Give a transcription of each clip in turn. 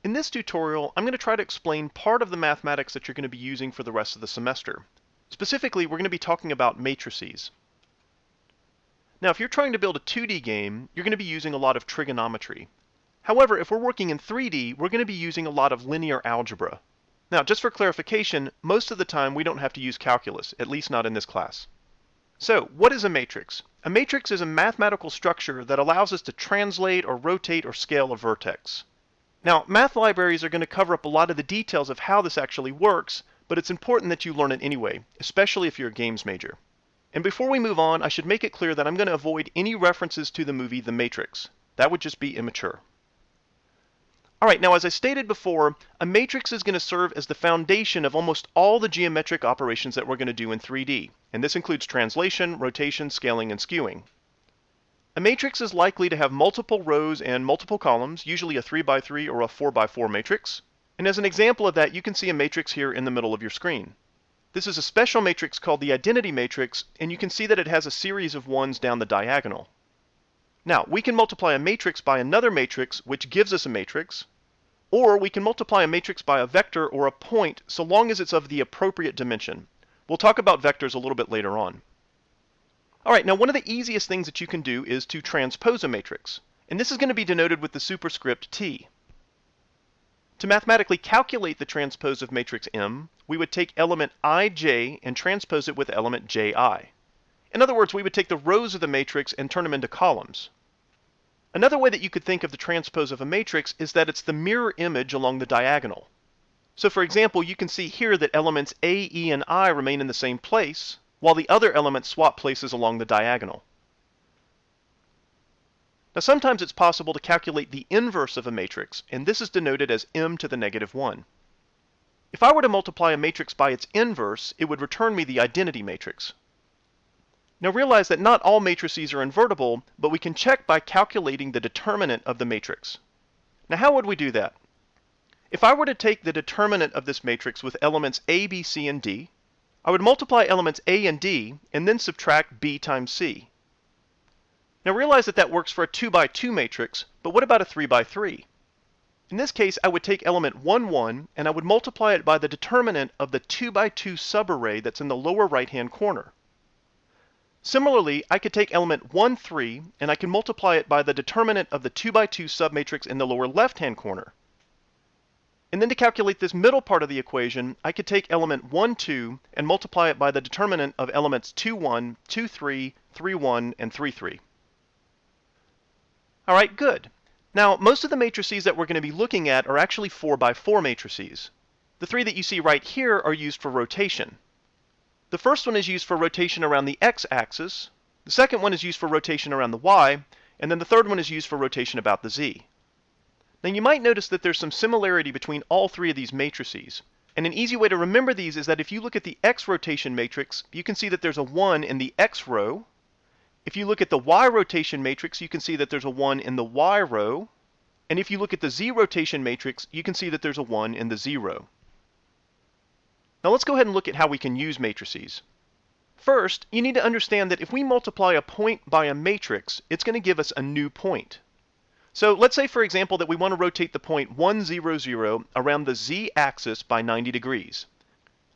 In this tutorial, I'm going to try to explain part of the mathematics that you're going to be using for the rest of the semester. Specifically, we're going to be talking about matrices. Now, if you're trying to build a 2D game, you're going to be using a lot of trigonometry. However, if we're working in 3D, we're going to be using a lot of linear algebra. Now, just for clarification, most of the time we don't have to use calculus, at least not in this class. So, what is a matrix? A matrix is a mathematical structure that allows us to translate or rotate or scale a vertex. Now, math libraries are going to cover up a lot of the details of how this actually works, but it's important that you learn it anyway, especially if you're a games major. And before we move on, I should make it clear that I'm going to avoid any references to the movie The Matrix. That would just be immature. Alright, now as I stated before, a matrix is going to serve as the foundation of almost all the geometric operations that we're going to do in 3D, and this includes translation, rotation, scaling, and skewing. A matrix is likely to have multiple rows and multiple columns, usually a 3x3 or a 4x4 matrix. And as an example of that, you can see a matrix here in the middle of your screen. This is a special matrix called the identity matrix, and you can see that it has a series of ones down the diagonal. Now, we can multiply a matrix by another matrix, which gives us a matrix, or we can multiply a matrix by a vector or a point so long as it's of the appropriate dimension. We'll talk about vectors a little bit later on. Alright, now one of the easiest things that you can do is to transpose a matrix, and this is going to be denoted with the superscript t. To mathematically calculate the transpose of matrix M, we would take element ij and transpose it with element ji. In other words, we would take the rows of the matrix and turn them into columns. Another way that you could think of the transpose of a matrix is that it's the mirror image along the diagonal. So for example, you can see here that elements A, E, and I remain in the same place, while the other elements swap places along the diagonal. Now sometimes it's possible to calculate the inverse of a matrix, and this is denoted as m to the negative 1. If I were to multiply a matrix by its inverse, it would return me the identity matrix. Now realize that not all matrices are invertible, but we can check by calculating the determinant of the matrix. Now how would we do that? If I were to take the determinant of this matrix with elements A, B, C, and D, I would multiply elements A and D and then subtract B times C. Now realize that that works for a 2x2 matrix, but what about a 3x3? In this case, I would take element 1, 1, and I would multiply it by the determinant of the 2x2 subarray that's in the lower right-hand corner. Similarly, I could take element 1, 3, and I can multiply it by the determinant of the 2x2 submatrix in the lower left-hand corner. And then to calculate this middle part of the equation, I could take element 1, 2 and multiply it by the determinant of elements 2, 1, 2, 3, 3, 1, and 3, 3. Alright, good. Now, most of the matrices that we're going to be looking at are actually 4x4 matrices. The three that you see right here are used for rotation. The first one is used for rotation around the x-axis, the second one is used for rotation around the y, and then the third one is used for rotation about the z. Now you might notice that there's some similarity between all three of these matrices. And an easy way to remember these is that if you look at the x rotation matrix, you can see that there's a 1 in the x row. If you look at the y rotation matrix, you can see that there's a 1 in the y row. And if you look at the z rotation matrix, you can see that there's a 1 in the z row. Now let's go ahead and look at how we can use matrices. First, you need to understand that if we multiply a point by a matrix, it's going to give us a new point. So let's say, for example, that we want to rotate the point 1, 0, 0 around the z-axis by 90 degrees.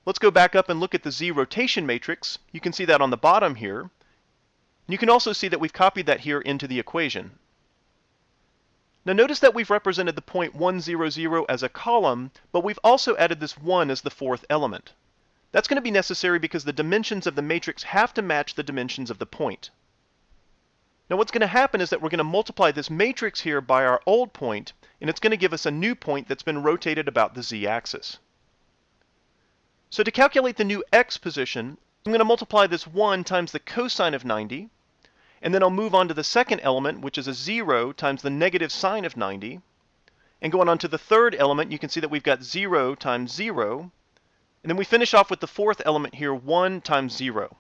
Let's go back up and look at the z rotation matrix. You can see that on the bottom here. You can also see that we've copied that here into the equation. Now notice that we've represented the point 1, 0, 0 as a column, but we've also added this 1 as the fourth element. That's going to be necessary because the dimensions of the matrix have to match the dimensions of the point. Now what's going to happen is that we're going to multiply this matrix here by our old point, and it's going to give us a new point that's been rotated about the z-axis. So to calculate the new x position, I'm going to multiply this 1 times the cosine of 90, and then I'll move on to the second element, which is a 0 times the negative sine of 90. And going on to the third element, you can see that we've got 0 times 0. And then we finish off with the fourth element here, 1 times 0.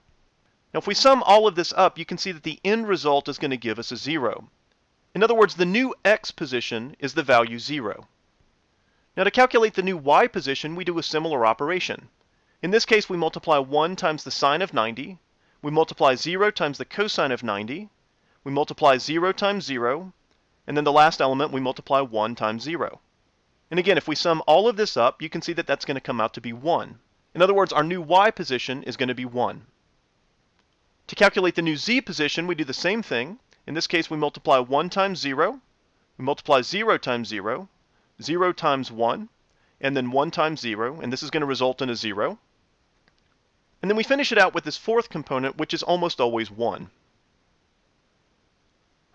Now if we sum all of this up, you can see that the end result is going to give us a 0. In other words, the new x position is the value 0. Now to calculate the new y position, we do a similar operation. In this case, we multiply 1 times the sine of 90, we multiply 0 times the cosine of 90, we multiply 0 times 0, and then the last element we multiply 1 times 0. And again, if we sum all of this up, you can see that that's going to come out to be 1. In other words, our new y position is going to be 1. To calculate the new z position, we do the same thing. In this case, we multiply 1 times 0, we multiply 0 times 0, 0 times 1, and then 1 times 0, and this is going to result in a 0. And then we finish it out with this fourth component, which is almost always 1.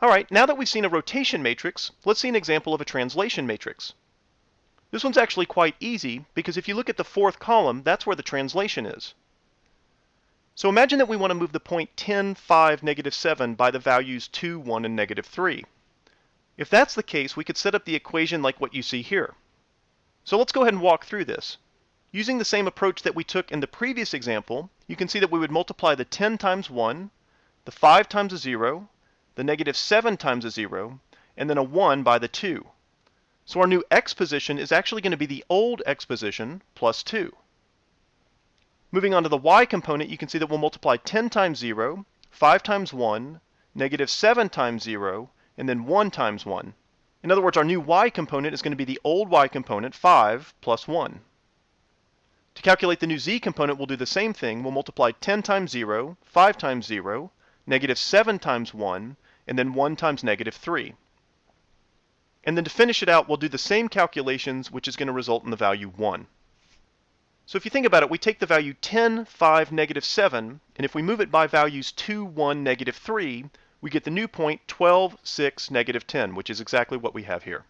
All right, now that we've seen a rotation matrix, let's see an example of a translation matrix. This one's actually quite easy, because if you look at the fourth column, that's where the translation is. So imagine that we want to move the point 10, 5, negative 7 by the values 2, 1, and negative 3. If that's the case, we could set up the equation like what you see here. So let's go ahead and walk through this. Using the same approach that we took in the previous example, you can see that we would multiply the 10 times 1, the 5 times a 0, the negative 7 times a 0, and then a 1 by the 2. So our new x position is actually going to be the old x position plus 2. Moving on to the y component, you can see that we'll multiply 10 times 0, 5 times 1, negative 7 times 0, and then 1 times 1. In other words, our new y component is going to be the old y component, 5, plus 1. To calculate the new z component, we'll do the same thing. We'll multiply 10 times 0, 5 times 0, negative 7 times 1, and then 1 times negative 3. And then to finish it out, we'll do the same calculations, which is going to result in the value 1. So if you think about it, we take the value 10, 5, negative 7, and if we move it by values 2, 1, negative 3, we get the new point 12, 6, negative 10, which is exactly what we have here.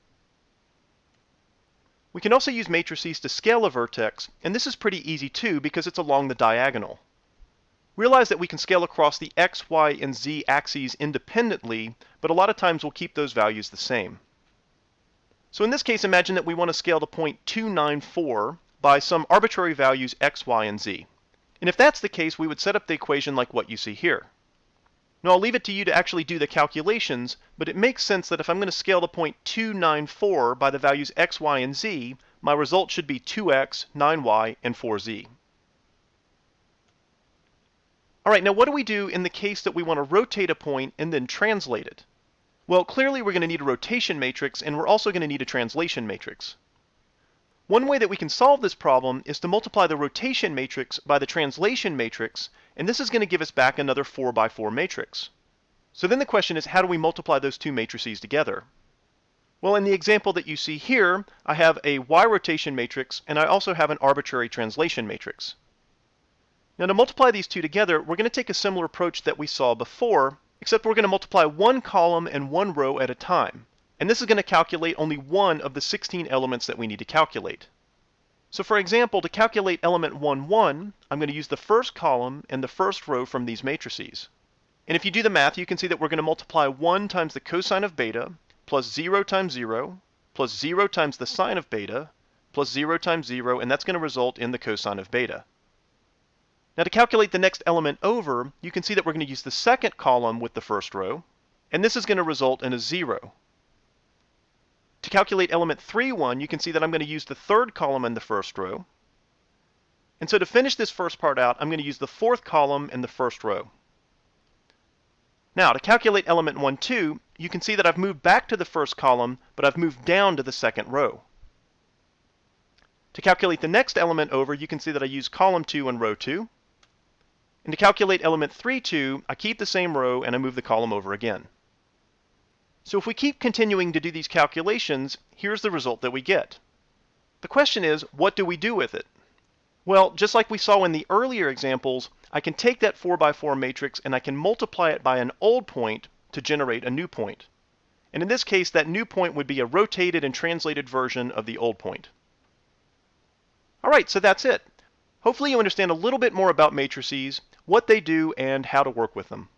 We can also use matrices to scale a vertex, and this is pretty easy too because it's along the diagonal. Realize that we can scale across the x, y, and z axes independently, but a lot of times we'll keep those values the same. So in this case, imagine that we want to scale to point 294 by some arbitrary values x, y, and z. And if that's the case, we would set up the equation like what you see here. Now I'll leave it to you to actually do the calculations, but it makes sense that if I'm going to scale to point 294 by the values x, y, and z, my result should be 2x, 9y, and 4z. All right, now what do we do in the case that we want to rotate a point and then translate it? Well, clearly we're going to need a rotation matrix, and we're also going to need a translation matrix. One way that we can solve this problem is to multiply the rotation matrix by the translation matrix, and this is going to give us back another 4 by 4 matrix. So then the question is, how do we multiply those two matrices together? Well, in the example that you see here, I have a y rotation matrix, and I also have an arbitrary translation matrix. Now to multiply these two together, we're going to take a similar approach that we saw before, except we're going to multiply one column and one row at a time. And this is going to calculate only one of the 16 elements that we need to calculate. So for example, to calculate element 1, 1, I'm going to use the first column and the first row from these matrices. And if you do the math, you can see that we're going to multiply 1 times the cosine of beta, plus 0 times 0, plus 0 times the sine of beta, plus 0 times 0, and that's going to result in the cosine of beta. Now to calculate the next element over, you can see that we're going to use the second column with the first row, and this is going to result in a 0. To calculate element 3, 1, you can see that I'm going to use the third column in the first row. And so to finish this first part out, I'm going to use the fourth column in the first row. Now to calculate element 1, 2, you can see that I've moved back to the first column, but I've moved down to the second row. To calculate the next element over, you can see that I use column 2 and row 2. And to calculate element 3, 2, I keep the same row and I move the column over again. So if we keep continuing to do these calculations, here's the result that we get. The question is, what do we do with it? Well, just like we saw in the earlier examples, I can take that 4 by 4 matrix and I can multiply it by an old point to generate a new point. And in this case, that new point would be a rotated and translated version of the old point. All right, so that's it. Hopefully you understand a little bit more about matrices, what they do, and how to work with them.